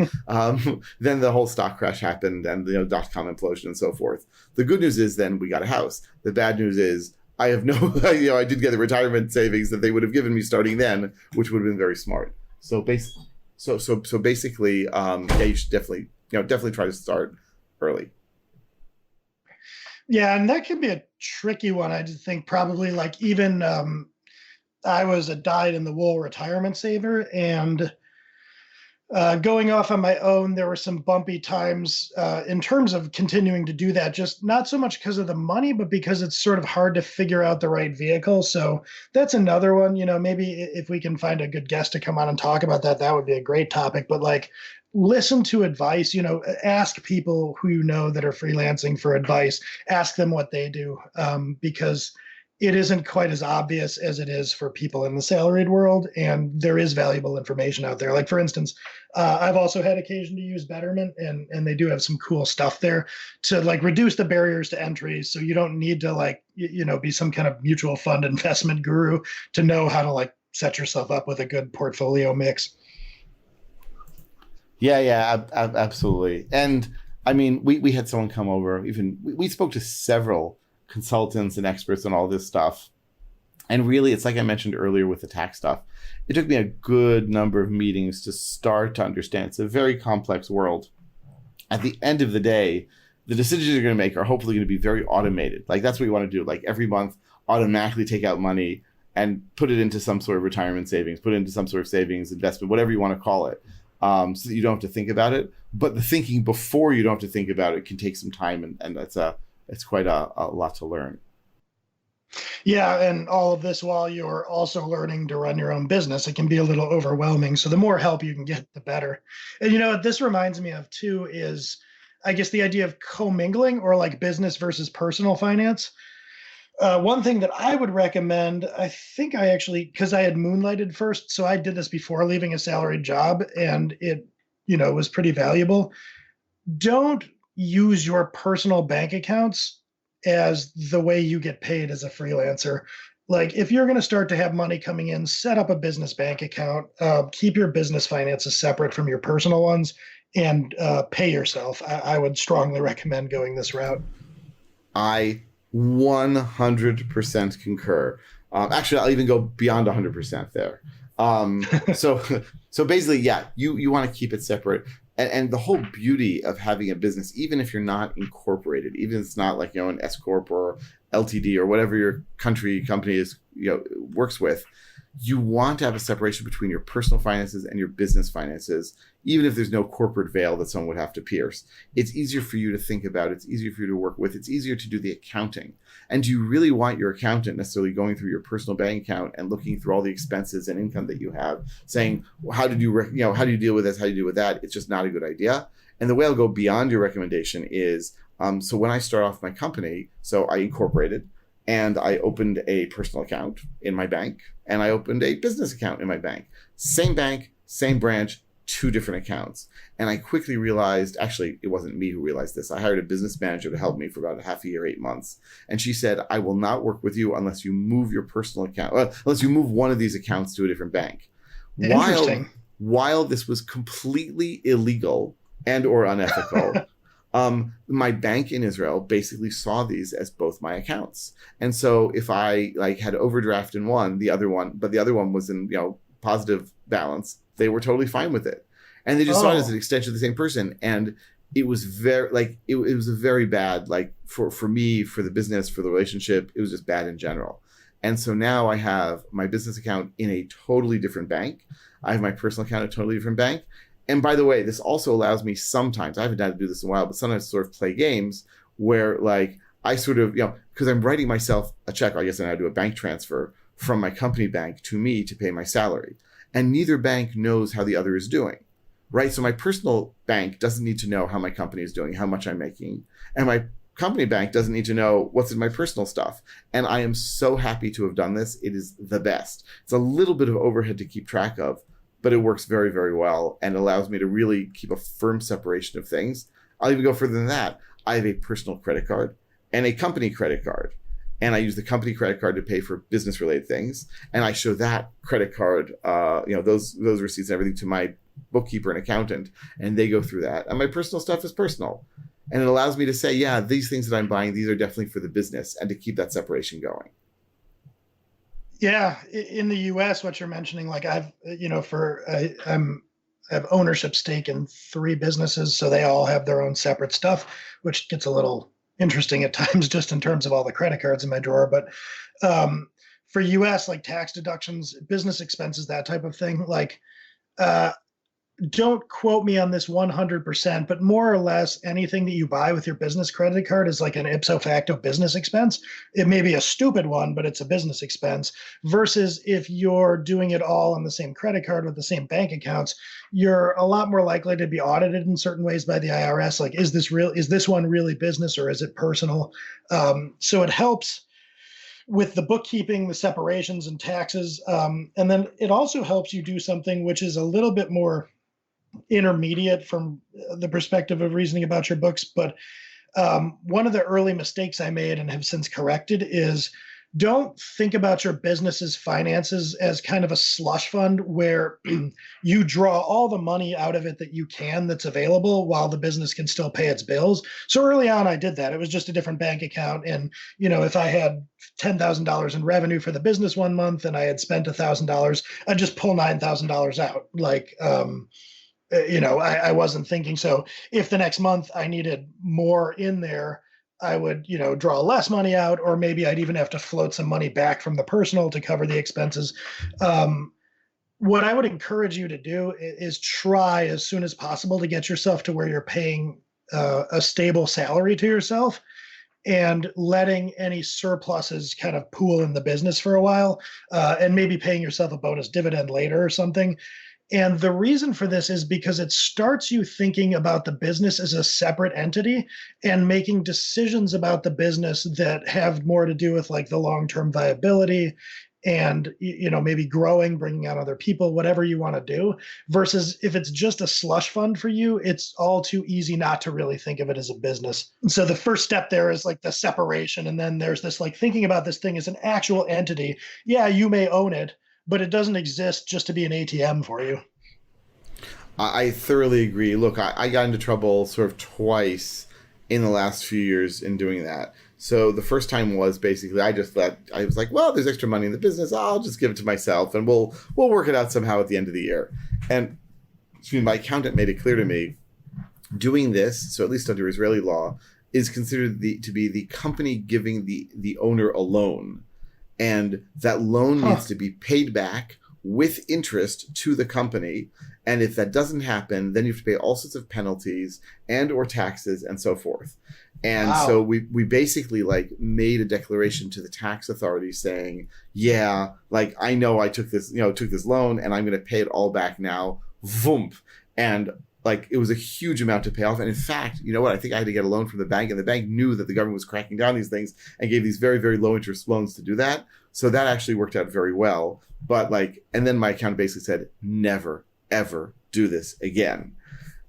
Then the whole stock crash happened, and the dot-com implosion and so forth. The good news is then we got a house. The bad news is I have no, I did get the retirement savings that they would have given me starting then, which would have been very smart. So basically, yeah, you should definitely try to start early. Yeah, and that can be a tricky one. I just think probably like even I was a dyed-in-the-wool retirement saver, and going off on my own, there were some bumpy times in terms of continuing to do that, just not so much because of the money, but because it's sort of hard to figure out the right vehicle. So that's another one, maybe if we can find a good guest to come on and talk about that, that would be a great topic. But like, listen to advice, ask people who that are freelancing for advice, ask them what they do, because it isn't quite as obvious as it is for people in the salaried world, and there is valuable information out there. Like, for instance, I've also had occasion to use Betterment, and they do have some cool stuff there to like reduce the barriers to entry, so you don't need to like be some kind of mutual fund investment guru to know how to like set yourself up with a good portfolio mix. Yeah, absolutely. And I mean, we had someone come over, even we spoke to several consultants and experts on all this stuff. And really, it's like I mentioned earlier with the tax stuff. It took me a good number of meetings to start to understand. It's a very complex world. At the end of the day, the decisions you're going to make are hopefully going to be very automated. Like, that's what you want to do. Like, every month, automatically take out money and put it into some sort of retirement savings, put it into some sort of savings, investment, whatever you want to call it, so that you don't have to think about it. But the thinking before you don't have to think about it can take some time, and it's quite a lot to learn. Yeah, and all of this while you're also learning to run your own business. It can be a little overwhelming. So the more help you can get, the better. And what this reminds me of too is, I guess, the idea of commingling, or like business versus personal finance. One thing that I would recommend, I think I actually, because I had moonlighted first, so I did this before leaving a salaried job, and it, was pretty valuable. Don't use your personal bank accounts as the way you get paid as a freelancer. Like, if you're going to start to have money coming in, set up a business bank account, keep your business finances separate from your personal ones, and pay yourself. I would strongly recommend going this route. I 100% concur. Actually, I'll even go beyond 100% there. So basically, yeah, you want to keep it separate. And the whole beauty of having a business, even if you're not incorporated, even if it's not like, an S Corp or LTD or whatever your company is, works with, you want to have a separation between your personal finances and your business finances, even if there's no corporate veil that someone would have to pierce. It's easier for you to think about. It's easier for you to work with. It's easier to do the accounting. And do you really want your accountant necessarily going through your personal bank account and looking through all the expenses and income that you have, saying, well, how did you how do you deal with this? How do you deal with that? It's just not a good idea. And the way I'll go beyond your recommendation is, so when I start off my company, so I incorporated, and I opened a personal account in my bank, and I opened a business account in my bank. Same bank, same branch, two different accounts. And I quickly realized, actually, it wasn't me who realized this. I hired a business manager to help me for about a half a year, 8 months. And she said, I will not work with you unless you move your personal account, unless you move one of these accounts to a different bank. Interesting. While this was completely illegal and or unethical, My bank in Israel basically saw these as both my accounts. And so if I like had overdraft in one, the other one was in, positive balance, they were totally fine with it. And they just saw it as an extension of the same person. And it was very it was a very bad, for me, for the business, for the relationship, it was just bad in general. And so now I have my business account in a totally different bank. I have my personal account in a totally different bank. And by the way, this also allows me sometimes, I haven't had to do this in a while, but sometimes sort of play games where I sort of, because I'm writing myself a check, I guess I do a bank transfer from my company bank to me to pay my salary. And neither bank knows how the other is doing, right? So my personal bank doesn't need to know how my company is doing, how much I'm making. And my company bank doesn't need to know what's in my personal stuff. And I am so happy to have done this. It is the best. It's a little bit of overhead to keep track of, but it works very, very well and allows me to really keep a firm separation of things. I'll even go further than that. I have a personal credit card and a company credit card. And I use the company credit card to pay for business related things. And I show that credit card, those receipts and everything to my bookkeeper and accountant, and they go through that. And my personal stuff is personal. And it allows me to say, yeah, these things that I'm buying, these are definitely for the business, and to keep that separation going. Yeah, in the U.S., what you're mentioning, I have ownership stake in 3 businesses, so they all have their own separate stuff, which gets a little interesting at times just in terms of all the credit cards in my drawer. But for U.S., tax deductions, business expenses, that type of thing, don't quote me on this 100%, but more or less anything that you buy with your business credit card is like an ipso facto business expense. It may be a stupid one, but it's a business expense, versus if you're doing it all on the same credit card with the same bank accounts, you're a lot more likely to be audited in certain ways by the IRS. Is this one really business or is it personal? So it helps with the bookkeeping, the separations and taxes. And then it also helps you do something which is a little bit more intermediate from the perspective of reasoning about your books. But one of the early mistakes I made and have since corrected is don't think about your business's finances as kind of a slush fund where you draw all the money out of it that you can that's available while the business can still pay its bills. So early on, I did that. It was just a different bank account. And, if I had $10,000 in revenue for the business one month and I had spent $1,000, I'd just pull $9,000 out. I wasn't thinking. So if the next month I needed more in there, I would, draw less money out, or maybe I'd even have to float some money back from the personal to cover the expenses. What I would encourage you to do is try as soon as possible to get yourself to where you're paying a stable salary to yourself and letting any surpluses kind of pool in the business for a while, and maybe paying yourself a bonus dividend later or something. And the reason for this is because it starts you thinking about the business as a separate entity and making decisions about the business that have more to do with the long-term viability and, maybe growing, bringing on other people, whatever you want to do, versus if it's just a slush fund for you, it's all too easy not to really think of it as a business. And so the first step there is the separation. And then there's this thinking about this thing as an actual entity. Yeah, you may own it, but it doesn't exist just to be an ATM for you. I thoroughly agree. Look, I got into trouble sort of twice in the last few years in doing that. So the first time was basically I was like, well, there's extra money in the business. I'll just give it to myself and we'll work it out somehow at the end of the year. And my accountant made it clear to me doing this, so at least under Israeli law, is considered to be the company giving the owner a loan. And that loan needs to be paid back with interest to the company. And if that doesn't happen, then you have to pay all sorts of penalties and or taxes and so forth. And so we basically made a declaration to the tax authority saying, yeah, I know I took this loan and I'm going to pay it all back now. Voomp. And it was a huge amount to pay off. And in fact, you know what? I think I had to get a loan from the bank, and the bank knew that the government was cracking down these things and gave these very, very low interest loans to do that. So that actually worked out very well. But and then my accountant basically said, never, ever do this again.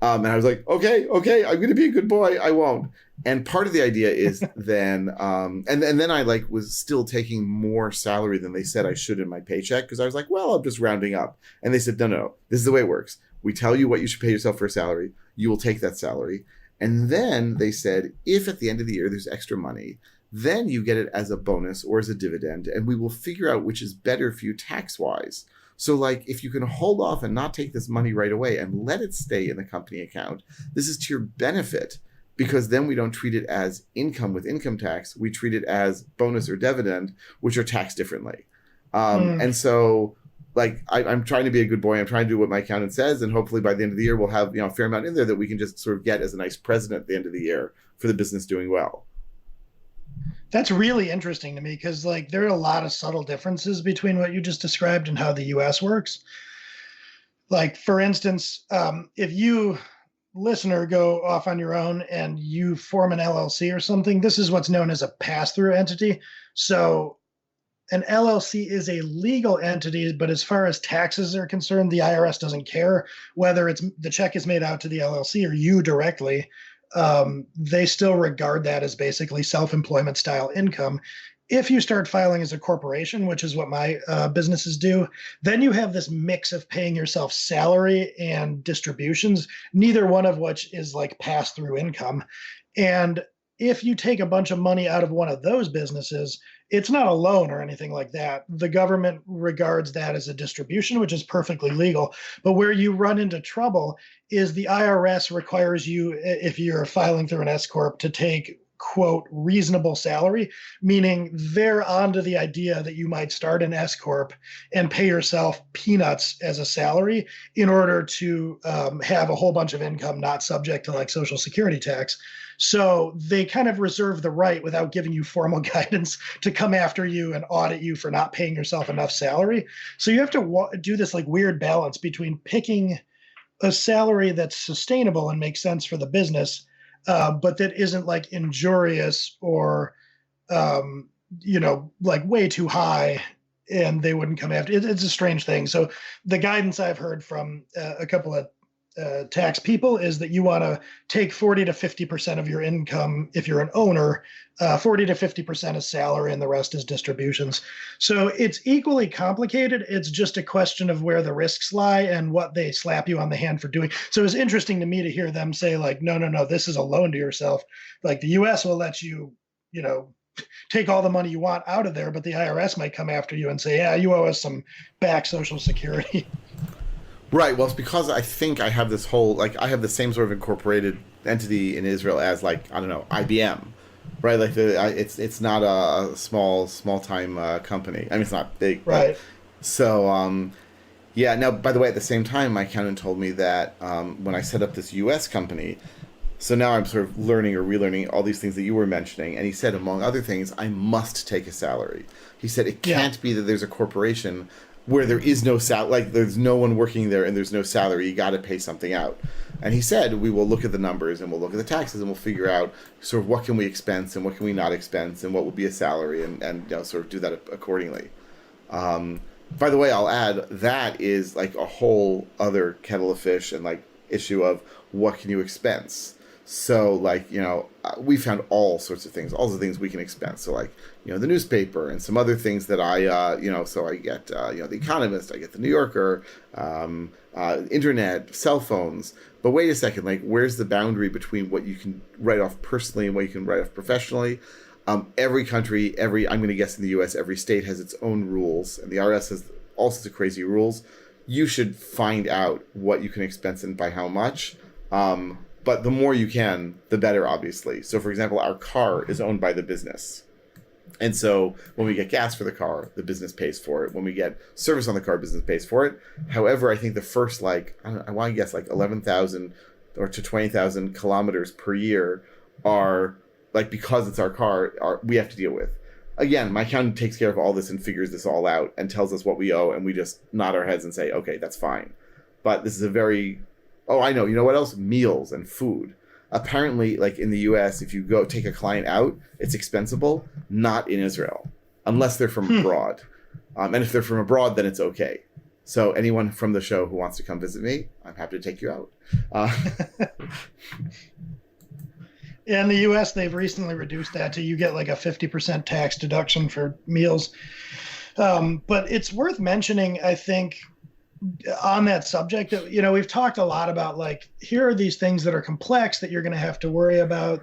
And I was like, okay, I'm going to be a good boy. I won't. And part of the idea is then, and then I was still taking more salary than they said I should in my paycheck, because I was like, well, I'm just rounding up. And they said, no, this is the way it works. We tell you what you should pay yourself for a salary. You will take that salary. And then they said, if at the end of the year there's extra money, then you get it as a bonus or as a dividend, and we will figure out which is better for you tax-wise. So like if you can hold off and not take this money right away and let it stay in the company account, this is to your benefit, because then we don't treat it as income with income tax. We treat it as bonus or dividend, which are taxed differently. And so like I'm trying to be a good boy. I'm trying to do what my accountant says, and hopefully by the end of the year we'll have a fair amount in there that we can just sort of get as a nice present at the end of the year for the business doing well. That's really interesting to me, because like there are a lot of subtle differences between what you just described and how the US works. Like for instance, if you listener go off on your own and you form an LLC or something, this is what's known as a pass-through entity. So an LLC is a legal entity, but as far as taxes are concerned, the IRS doesn't care whether the check is made out to the LLC or you directly. They still regard that as basically self-employment style income. If you start filing as a corporation, which is what my businesses do, then you have this mix of paying yourself salary and distributions, neither one of which is like pass-through income. And if you take a bunch of money out of one of those businesses, it's not a loan or anything like that. The government regards that as a distribution, which is perfectly legal. But where you run into trouble is the IRS requires you, if you're filing through an S corp, to take quote reasonable salary, meaning they're onto the idea that you might start an S corp and pay yourself peanuts as a salary in order to have a whole bunch of income not subject to like Social Security tax. So they kind of reserve the right, without giving you formal guidance, to come after you and audit you for not paying yourself enough salary. So you have to do this like weird balance between picking a salary that's sustainable and makes sense for the business, but that isn't like injurious or, like way too high and they wouldn't come after it. It's a strange thing. So the guidance I've heard from a couple of tax people is that you want to take 40 to 50% of your income if you're an owner, 40 to 50% is salary, and the rest is distributions. So it's equally complicated. It's just a question of where the risks lie and what they slap you on the hand for doing. So it's interesting to me to hear them say like, no, this is a loan to yourself. Like the US will let you, take all the money you want out of there, but the IRS might come after you and say, yeah, you owe us some back Social Security. Right. Well, it's because I think I have this whole, like, I have the same sort of incorporated entity in Israel as, like, I don't know, IBM, right? Like, it's not a small time company. I mean, it's not big. Right. So, yeah. Now, by the way, at the same time, my accountant told me that when I set up this U.S. company, so now I'm sort of learning or relearning all these things that you were mentioning. And he said, among other things, I must take a salary. He said, it can't be that there's a corporation where there is no salary, like there's no one working there and there's no salary. You got to pay something out. And he said, we will look at the numbers and we'll look at the taxes and we'll figure out sort of what can we expense and what can we not expense and what would be a salary and sort of do that accordingly. By the way, I'll add that is like a whole other kettle of fish and like issue of what can you expense. So like, we found all sorts of things, all the things we can expense. So like, the newspaper and some other things that I, so I get, The Economist, I get The New Yorker, internet, cell phones. But wait a second, like, where's the boundary between what you can write off personally and what you can write off professionally? Every country, I'm going to guess in the U.S., every state has its own rules, and the IRS has all sorts of crazy rules. You should find out what you can expense and by how much. But the more you can, the better, obviously. So, for example, our car is owned by the business. And so when we get gas for the car, the business pays for it. When we get service on the car, business pays for it. However, I think the first, I want to guess 11,000 or to 20,000 kilometers per year are, because it's our car, we have to deal with. Again, my accountant takes care of all this and figures this all out and tells us what we owe. And we just nod our heads and say, okay, that's fine. But this is a very... Oh, I know. You know what else? Meals and food. Apparently, like in the U.S., if you go take a client out, it's expensible. Not in Israel, unless they're from abroad. And if they're from abroad, then it's okay. So anyone from the show who wants to come visit me, I'm happy to take you out. In the U.S., they've recently reduced that to you get like a 50% tax deduction for meals. But it's worth mentioning, I think, on that subject, you know, we've talked a lot about like, here are these things that are complex that you're going to have to worry about.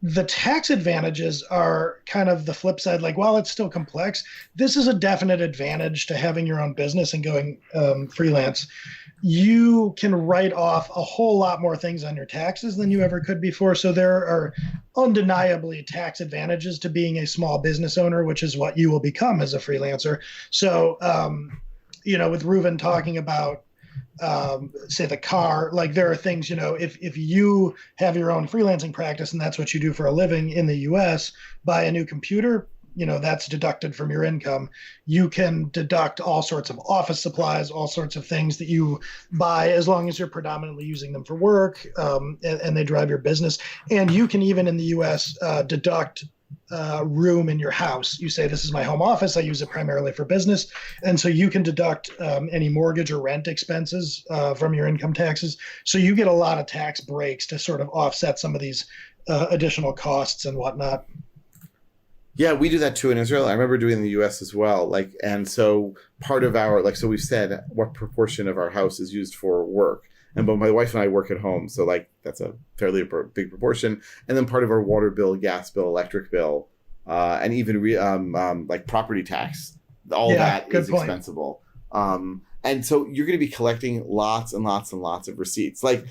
The tax advantages are kind of the flip side. Like, while it's still complex, this is a definite advantage to having your own business and going freelance. You can write off a whole lot more things on your taxes than you ever could before. So there are undeniably tax advantages to being a small business owner, which is what you will become as a freelancer. So, you know, with Reuven talking about, say the car, like there are things, you know, if you have your own freelancing practice and that's what you do for a living in the US, buy a new computer, you know, that's deducted from your income. You can deduct all sorts of office supplies, all sorts of things that you buy, as long as you're predominantly using them for work, and they drive your business. And you can even in the US deduct room in your house. You say, this is my home office, I use it primarily for business, and so you can deduct any mortgage or rent expenses from your income taxes. So you get a lot of tax breaks to sort of offset some of these additional costs and whatnot. Yeah, we do that too in Israel. I remember doing it in the US as well. Like, and so part of our, like, so we've said what proportion of our house is used for work. And but my wife and I work at home, so like that's a fairly big proportion. And then part of our water bill, gas bill, electric bill, and even like property tax, all that is expensible. And so you're going to be collecting lots and lots and lots of receipts. Like,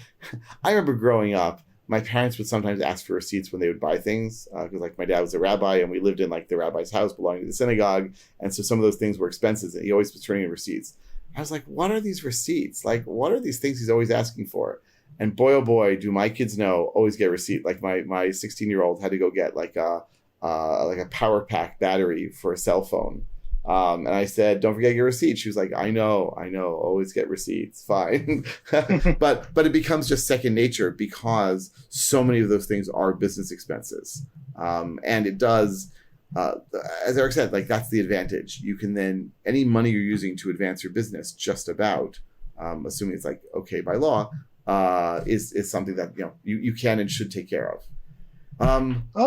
I remember growing up, my parents would sometimes ask for receipts when they would buy things, because like my dad was a rabbi and we lived in like the rabbi's house belonging to the synagogue, and so some of those things were expenses, and he always was turning in receipts. I was like, what are these receipts? Like, what are these things he's always asking for? And boy, oh boy, do my kids know, always get a receipt. Like my 16-year-old had to go get like a power pack battery for a cell phone. And I said, don't forget your receipt. She was like, I know, always get receipts. Fine. but it becomes just second nature because so many of those things are business expenses. And it does, as Eric said, like that's the advantage. You can then, any money you're using to advance your business, just about, assuming it's like okay by law, is something that you can and should take care of.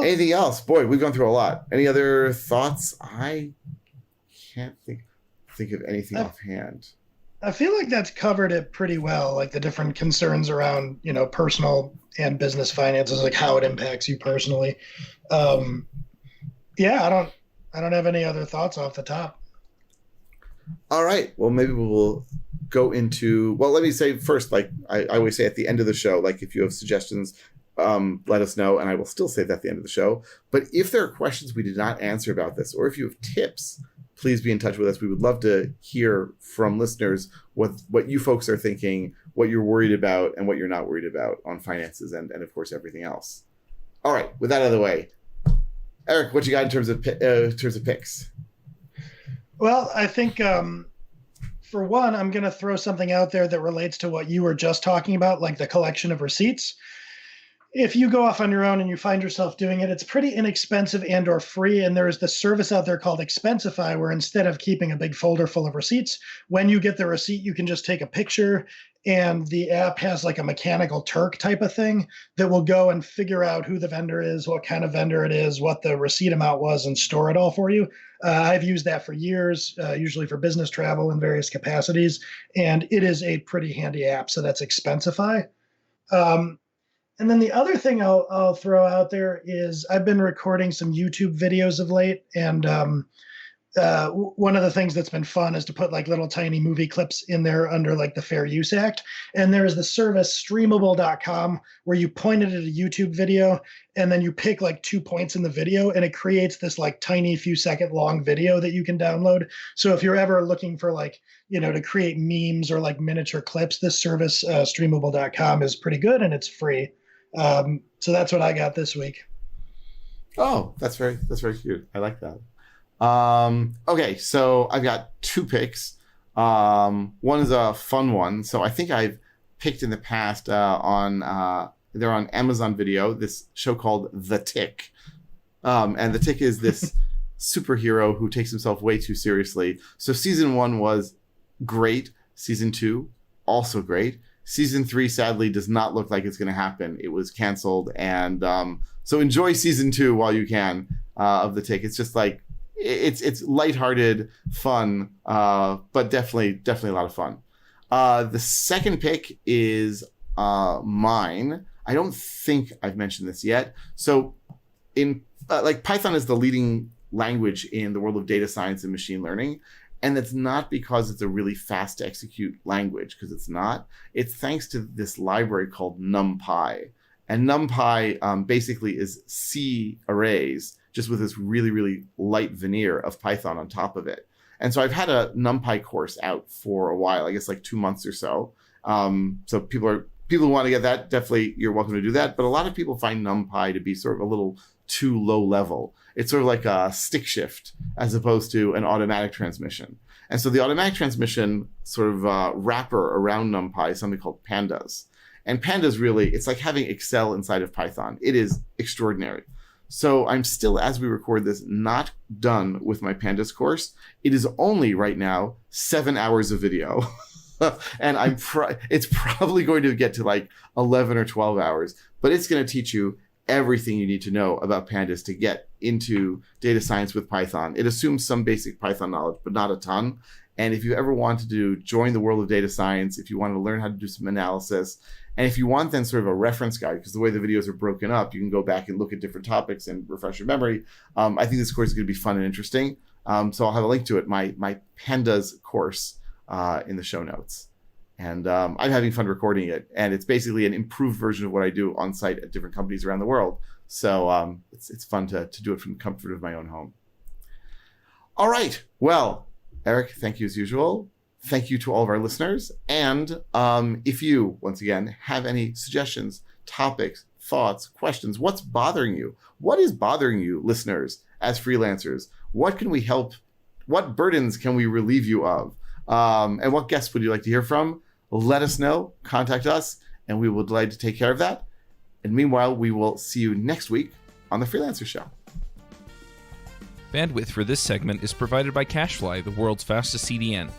Anything else? Boy, we've gone through a lot. Any other thoughts? I can't think of anything offhand. I feel like that's covered it pretty well, like the different concerns around personal and business finances, like how it impacts you personally. Yeah, I don't have any other thoughts off the top. All right. Well, maybe we'll go into, well, let me say first, like I always say at the end of the show, like if you have suggestions, let us know, and I will still say that at the end of the show. But if there are questions we did not answer about this, or if you have tips, please be in touch with us. We would love to hear from listeners what you folks are thinking, what you're worried about, and what you're not worried about on finances, and of course, everything else. All right. With that out of the way, Eric, what you got in terms of picks? Well, I think for one, I'm going to throw something out there that relates to what you were just talking about, like the collection of receipts. If you go off on your own and you find yourself doing it, it's pretty inexpensive and or free. And there is this service out there called Expensify, where instead of keeping a big folder full of receipts, when you get the receipt, you can just take a picture, and the app has like a mechanical Turk type of thing that will go and figure out who the vendor is, what kind of vendor it is, what the receipt amount was, and store it all for you. I've used that for years, usually for business travel in various capacities, and it is a pretty handy app. So that's Expensify. And then the other thing I'll throw out there is I've been recording some YouTube videos of late, and one of the things that's been fun is to put like little tiny movie clips in there under like the Fair Use Act. And there is the service streamable.com where you point it at a YouTube video and then you pick like 2 points in the video and it creates this like tiny few second long video that you can download. So if you're ever looking for like, to create memes or like miniature clips, this service streamable.com is pretty good and it's free. So that's what I got this week. Oh, that's very cute. I like that. Okay, so I've got 2 picks. One is a fun one. So I think I've picked in the past they're on Amazon Video, this show called The Tick. And The Tick is this superhero who takes himself way too seriously. So season 1 was great. Season 2, also great. Season 3, sadly, does not look like it's going to happen. It was canceled. And so enjoy season 2 while you can of The Tick. It's just like, it's lighthearted, fun, but definitely a lot of fun. The second pick is mine. I don't think I've mentioned this yet. So in like Python is the leading language in the world of data science and machine learning. And that's not because it's a really fast to execute language, because it's not. It's thanks to this library called NumPy. And NumPy basically is C arrays, just with this really, really light veneer of Python on top of it. And so I've had a NumPy course out for a while, I guess like 2 months or so. So people who want to get that, definitely you're welcome to do that. But a lot of people find NumPy to be sort of a little too low level. It's sort of like a stick shift as opposed to an automatic transmission. And so the automatic transmission sort of wrapper around NumPy is something called pandas. And pandas really, it's like having Excel inside of Python. It is extraordinary. So I'm still, as we record this, not done with my pandas course. It is only right now 7 hours of video. And it's probably going to get to like 11 or 12 hours, but it's going to teach you everything you need to know about pandas to get into data science with Python. It assumes some basic Python knowledge, but not a ton. And if you ever want to join the world of data science, if you want to learn how to do some analysis, and if you want then sort of a reference guide, because the way the videos are broken up, you can go back and look at different topics and refresh your memory. I think this course is going to be fun and interesting. So I'll have a link to it, my pandas course in the show notes. And I'm having fun recording it. And it's basically an improved version of what I do on site at different companies around the world. So it's fun to do it from the comfort of my own home. All right. Well, Eric, thank you as usual. Thank you to all of our listeners. And if you, once again, have any suggestions, topics, thoughts, questions, what's bothering you? What is bothering you, listeners, as freelancers? What can we help? What burdens can we relieve you of? And what guests would you like to hear from? Let us know, contact us, and we will be delighted to take care of that. And meanwhile, we will see you next week on The Freelancer Show. Bandwidth for this segment is provided by CacheFly, the world's fastest CDN.